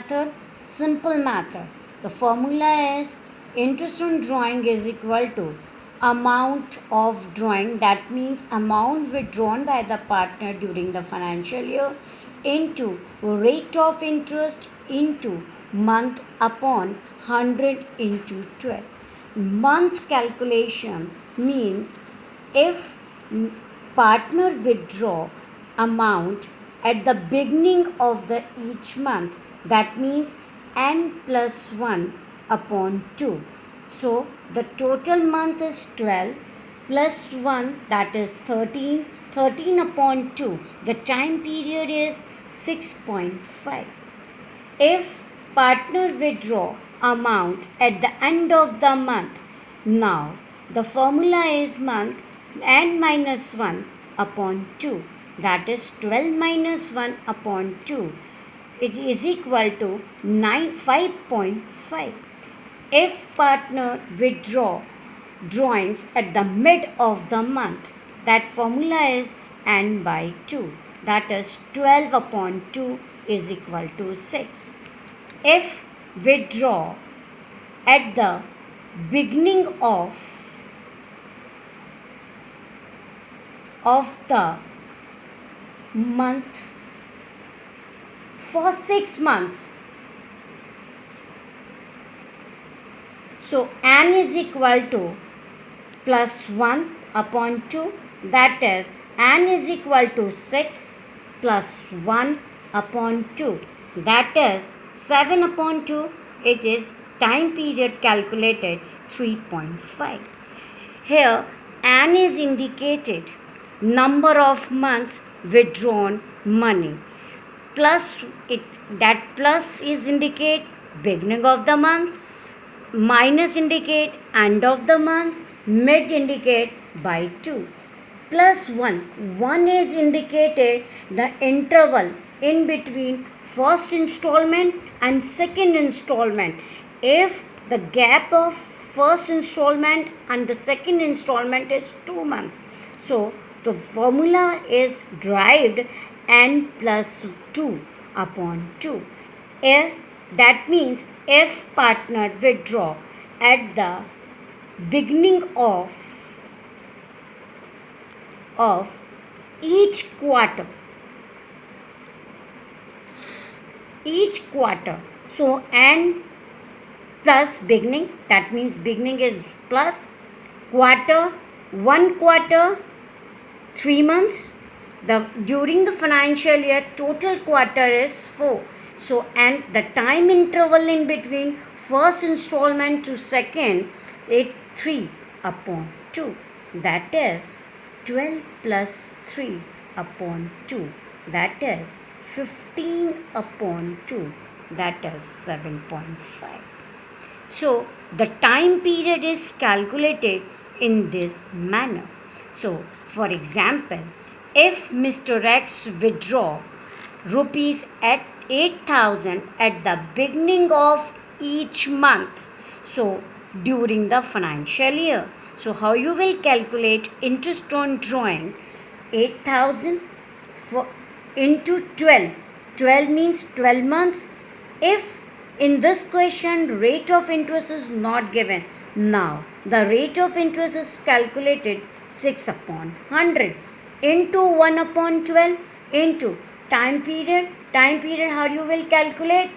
method? Simple method. The formula is interest on drawing is equal to amount of drawing, that means amount withdrawn by the partner during the financial year, into rate of interest into month upon 100 into 12. Month calculation means if partner withdraw amount at the beginning of the each month, that means n plus 1 upon 2. So the total month is 12 plus 1, that is 13. 13 upon 2. The time period is 6.5. If partner withdraw amount at the end of the month, now the formula is month n minus 1 upon 2, that is 12 minus 1 upon 2. It is equal to 5.5. If partner withdraw drawings at the mid of the month, that formula is n by 2, that is 12 upon 2 is equal to 6. If withdraw at the beginning of the month for 6 months, so n is equal to plus 1 upon 2, that is n is equal to 6 plus 1 upon 2, that is 7 upon 2. It is time period calculated 3.5. Here n is indicated number of months withdrawn money. Plus it, that plus is indicate beginning of the month, minus indicate end of the month, mid indicate by 2. Plus 1 is indicated the interval in between first installment and second installment. If the gap of first installment and the second installment is 2 months, so the formula is derived n plus 2 upon 2. That means if partner withdraw at the beginning of each quarter, so n plus beginning, that means beginning is plus quarter, 1 quarter 3 months. During the financial year total quarter is 4. So and the time interval in between first installment to second is 3 upon 2, that is 12 plus 3 upon 2, that is 15 upon 2, that is 7.5. So the time period is calculated in this manner. So for example, if Mr. X withdraw rupees at 8,000 at the beginning of each month, so during the financial year, so how you will calculate interest on drawing? 8,000 into 12. 12 means 12 months. If in this question rate of interest is not given, now the rate of interest is calculated 6 upon 100 into 1 upon 12 into time period. Time period how you will calculate?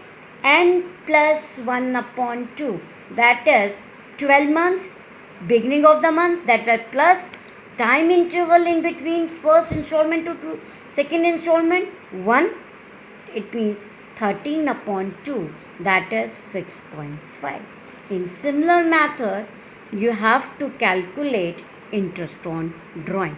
N plus 1 upon 2, that is 12 months. Beginning of the month, that is plus time interval in between first installment to second installment 1, it means 13 upon 2, that is 6.5. In similar method you have to calculate interest on drawing.